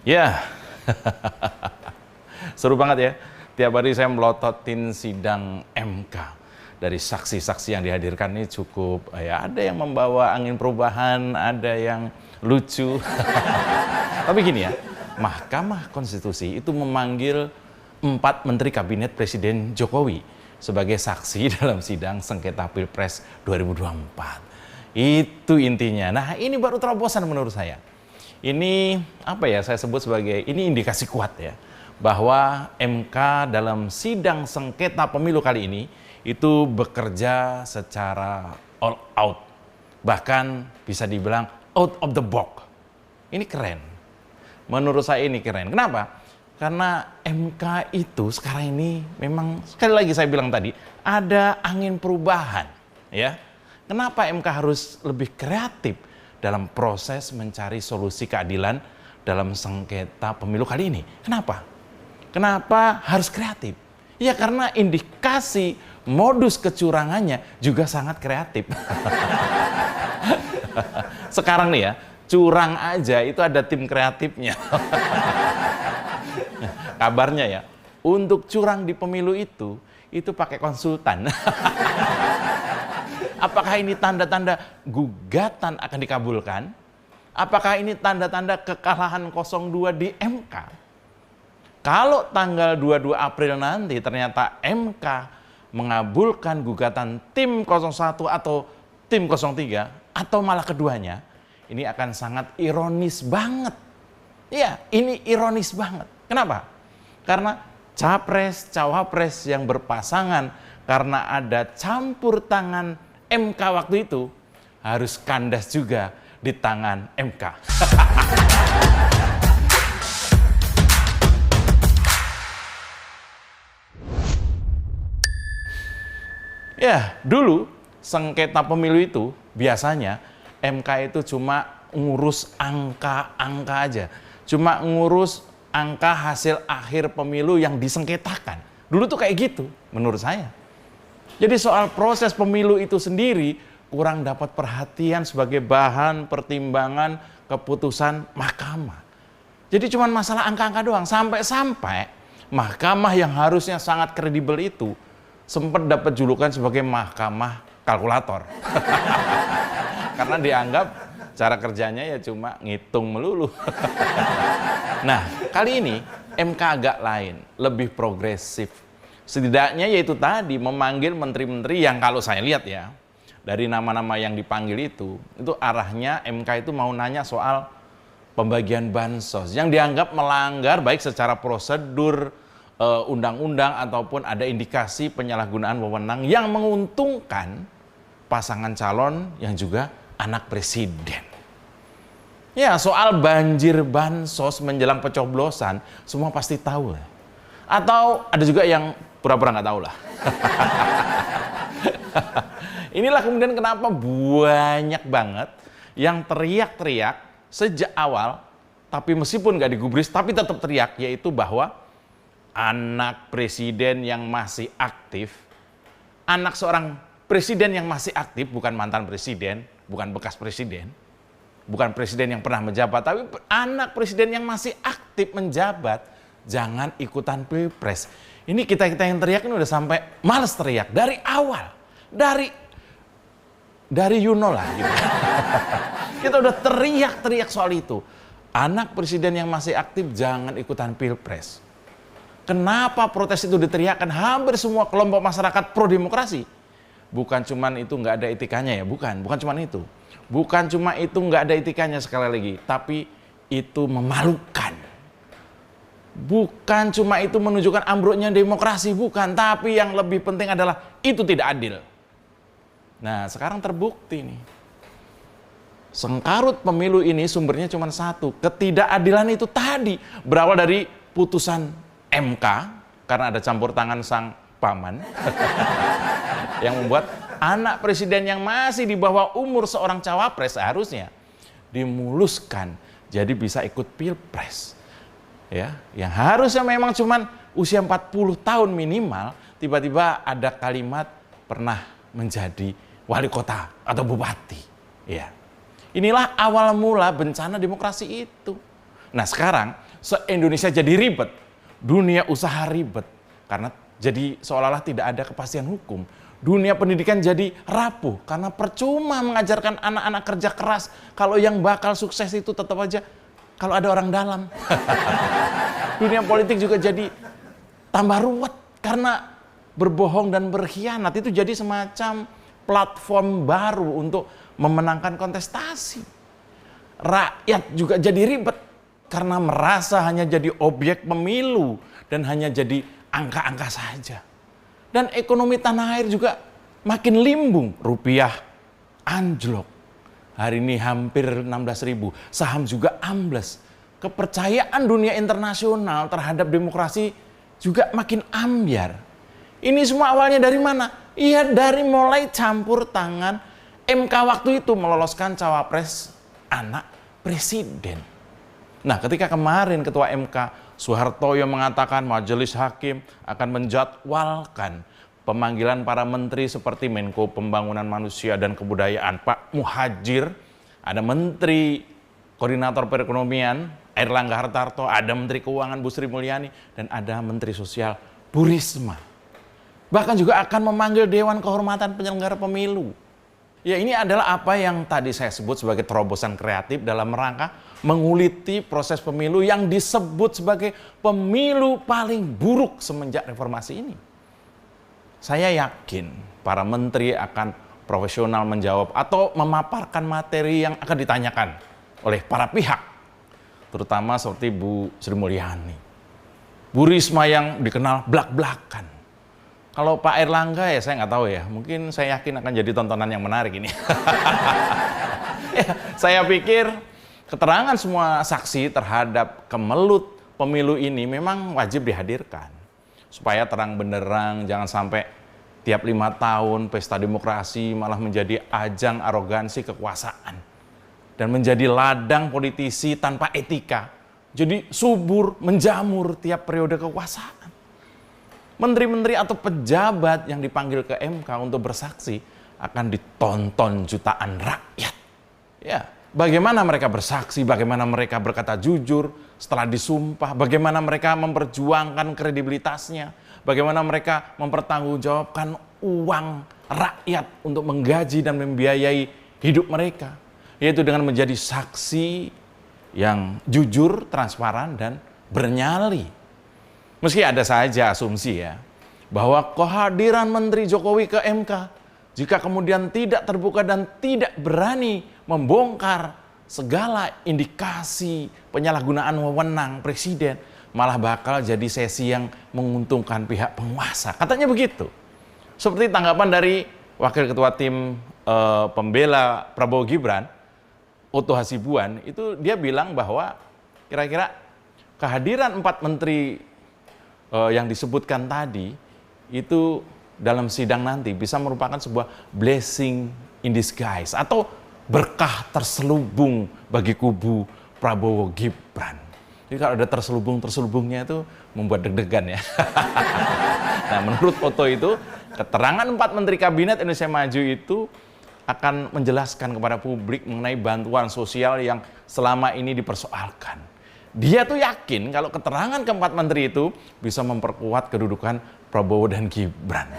Ya, seru banget ya. Tiap hari saya melototin sidang MK. Dari saksi-saksi yang dihadirkan ini cukup, ya ada yang membawa angin perubahan, ada yang lucu. Tapi gini ya, Mahkamah Konstitusi itu memanggil 4 Menteri Kabinet Presiden Jokowi sebagai saksi dalam sidang sengketa Pilpres 2024. Itu intinya. Nah, ini baru terobosan menurut saya. Ini apa ya, saya sebut sebagai ini indikasi kuat ya, bahwa MK dalam sidang sengketa pemilu kali ini itu bekerja secara all out, bahkan bisa dibilang out of the box. Ini keren, menurut saya ini keren. Kenapa? Karena MK itu sekarang ini memang, sekali lagi saya bilang tadi, ada angin perubahan ya. Kenapa MK harus lebih kreatif dalam proses mencari solusi keadilan dalam sengketa pemilu kali ini? Kenapa? Kenapa harus kreatif? Ya karena indikasi modus kecurangannya juga sangat kreatif. Sekarang nih ya, curang aja itu ada tim kreatifnya. Kabarnya ya, untuk curang di pemilu itu pakai konsultan. Apakah ini tanda-tanda gugatan akan dikabulkan? Apakah ini tanda-tanda kekalahan 02 di MK? Kalau tanggal 22 April nanti ternyata MK mengabulkan gugatan tim 01 atau tim 03 atau malah keduanya, ini akan sangat ironis banget. Ya, ini ironis banget. Kenapa? Karena capres, cawapres yang berpasangan karena ada campur tangan MK waktu itu harus kandas juga di tangan MK. Ya, dulu sengketa pemilu itu biasanya MK itu cuma ngurus angka-angka aja. Cuma ngurus angka hasil akhir pemilu yang disengketakan. Dulu tuh kayak gitu menurut saya. Jadi soal proses pemilu itu sendiri kurang dapat perhatian sebagai bahan pertimbangan keputusan mahkamah. Jadi cuma masalah angka-angka doang. Sampai-sampai mahkamah yang harusnya sangat kredibel itu sempat dapat julukan sebagai mahkamah kalkulator. Karena dianggap cara kerjanya ya cuma ngitung melulu. Nah, kali ini MK agak lain, lebih progresif. Setidaknya yaitu tadi memanggil menteri-menteri yang kalau saya lihat ya, dari nama-nama yang dipanggil itu arahnya MK itu mau nanya soal pembagian bansos yang dianggap melanggar baik secara prosedur, undang-undang ataupun ada indikasi penyalahgunaan wewenang yang menguntungkan pasangan calon yang juga anak presiden. Ya, soal banjir bansos menjelang pencoblosan semua pasti tahu lah. Atau ada juga yang pura-pura nggak tahu lah. Inilah kemudian kenapa banyak banget yang teriak-teriak sejak awal, tapi meskipun nggak digubris, tapi tetap teriak, yaitu bahwa anak presiden yang masih aktif, anak seorang presiden yang masih aktif, bukan mantan presiden, bukan bekas presiden, bukan presiden yang pernah menjabat, tapi anak presiden yang masih aktif menjabat, jangan ikutan pilpres. Ini kita-kita yang teriak ini udah sampai males teriak dari awal, dari lah gitu. Kita udah teriak-teriak soal itu. Anak presiden yang masih aktif jangan ikutan pilpres. Kenapa protes itu diteriakkan hampir semua kelompok masyarakat pro demokrasi? Bukan cuman itu nggak ada etikanya ya, bukan cuman itu. Bukan cuma itu nggak ada etikanya sekali lagi, tapi itu memalukan. Bukan cuma itu menunjukkan ambruknya demokrasi, bukan. Tapi yang lebih penting adalah itu tidak adil. Nah, sekarang terbukti nih. Sengkarut pemilu ini sumbernya cuma satu. Ketidakadilan itu tadi berawal dari putusan MK karena ada campur tangan sang paman yang membuat anak presiden yang masih di bawah umur seorang cawapres seharusnya dimuluskan jadi bisa ikut pilpres. Ya, yang harusnya memang cuman usia 40 tahun minimal, tiba-tiba ada kalimat pernah menjadi wali kota atau bupati. Ya. Inilah awal mula bencana demokrasi itu. Nah, sekarang Se-Indonesia jadi ribet, dunia usaha ribet, karena jadi seolah-olah tidak ada kepastian hukum. Dunia pendidikan jadi rapuh, karena percuma mengajarkan anak-anak kerja keras, kalau yang bakal sukses itu tetap aja kalau ada orang dalam. Dunia politik juga jadi tambah ruwet, karena berbohong dan berkhianat itu jadi semacam platform baru untuk memenangkan kontestasi. Rakyat juga jadi ribet, karena merasa hanya jadi objek pemilu dan hanya jadi angka-angka saja. Dan ekonomi tanah air juga makin limbung. Rupiah anjlok. Hari ini hampir 16.000. Saham juga ambles. Kepercayaan dunia internasional terhadap demokrasi juga makin ambyar. Ini semua awalnya dari mana? Iya, dari mulai campur tangan MK waktu itu meloloskan cawapres anak presiden. Nah, ketika kemarin Ketua MK Soehartoyo mengatakan majelis hakim akan menjadwalkan pemanggilan para menteri seperti Menko Pembangunan Manusia dan Kebudayaan Pak Muhadjir, ada Menteri Koordinator Perekonomian Airlangga Hartarto, ada Menteri Keuangan Bu Sri Mulyani, dan ada Menteri Sosial Bu Risma. Bahkan juga akan memanggil Dewan Kehormatan Penyelenggara Pemilu. Ya, ini adalah apa yang tadi saya sebut sebagai terobosan kreatif dalam rangka menguliti proses pemilu yang disebut sebagai pemilu paling buruk semenjak reformasi ini. Saya yakin para menteri akan profesional menjawab atau memaparkan materi yang akan ditanyakan oleh para pihak, terutama seperti Bu Sri Mulyani, Bu Risma yang dikenal blak-blakan. Kalau Pak Airlangga ya saya nggak tahu ya, mungkin saya yakin akan jadi tontonan yang menarik ini. Ya, saya pikir keterangan semua saksi terhadap kemelut pemilu ini memang wajib dihadirkan. Supaya terang benderang, jangan sampai tiap 5 tahun pesta demokrasi malah menjadi ajang arogansi kekuasaan. Dan menjadi ladang politisi tanpa etika. Jadi subur, menjamur tiap periode kekuasaan. Menteri-menteri atau pejabat yang dipanggil ke MK untuk bersaksi akan ditonton jutaan rakyat. Ya, bagaimana mereka bersaksi, bagaimana mereka berkata jujur setelah disumpah, bagaimana mereka memperjuangkan kredibilitasnya, bagaimana mereka mempertanggungjawabkan uang rakyat untuk menggaji dan membiayai hidup mereka, yaitu dengan menjadi saksi yang jujur, transparan, dan bernyali. Meski ada saja asumsi ya, bahwa kehadiran Menteri Jokowi ke MK, jika kemudian tidak terbuka dan tidak berani membongkar segala indikasi penyalahgunaan wewenang presiden, malah bakal jadi sesi yang menguntungkan pihak penguasa. Katanya begitu. Seperti tanggapan dari Wakil Ketua Tim Pembela Prabowo Gibran, Otto Hasibuan, itu dia bilang bahwa kira-kira kehadiran 4 menteri yang disebutkan tadi itu dalam sidang nanti bisa merupakan sebuah blessing in disguise atau berkah terselubung bagi kubu Prabowo Gibran. Jadi kalau ada terselubungnya itu membuat deg-degan ya. Nah, menurut Otto itu keterangan 4 menteri kabinet Indonesia Maju itu akan menjelaskan kepada publik mengenai bantuan sosial yang selama ini dipersoalkan. Dia tuh yakin kalau keterangan keempat menteri itu bisa memperkuat kedudukan Prabowo dan Gibran.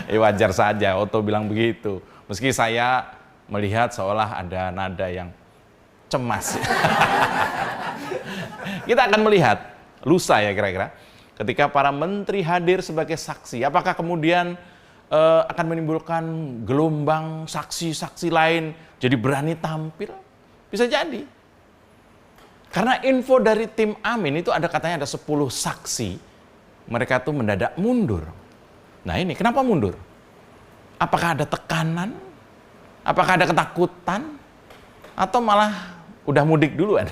Wajar saja Otto bilang begitu. Meski saya melihat seolah ada nada yang cemas. Kita akan melihat lusa ya kira-kira. Ketika para menteri hadir sebagai saksi, apakah kemudian akan menimbulkan gelombang saksi-saksi lain jadi berani tampil? Bisa jadi. Karena info dari tim Amin itu ada katanya ada 10 saksi, mereka tuh mendadak mundur. Nah ini kenapa mundur? Apakah ada tekanan? Apakah ada ketakutan? Atau malah udah mudik duluan?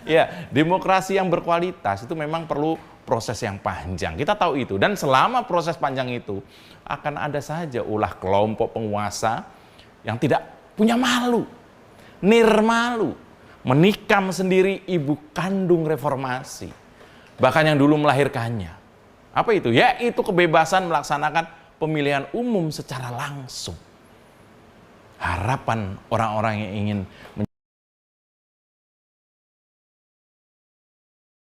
Ya, demokrasi yang berkualitas itu memang perlu proses yang panjang. Kita tahu itu. Dan selama proses panjang itu akan ada saja ulah kelompok penguasa yang tidak punya malu. Nirmalu, menikam sendiri ibu kandung reformasi, bahkan yang dulu melahirkannya. Apa itu? Yaitu kebebasan melaksanakan pemilihan umum secara langsung. Harapan orang-orang yang ingin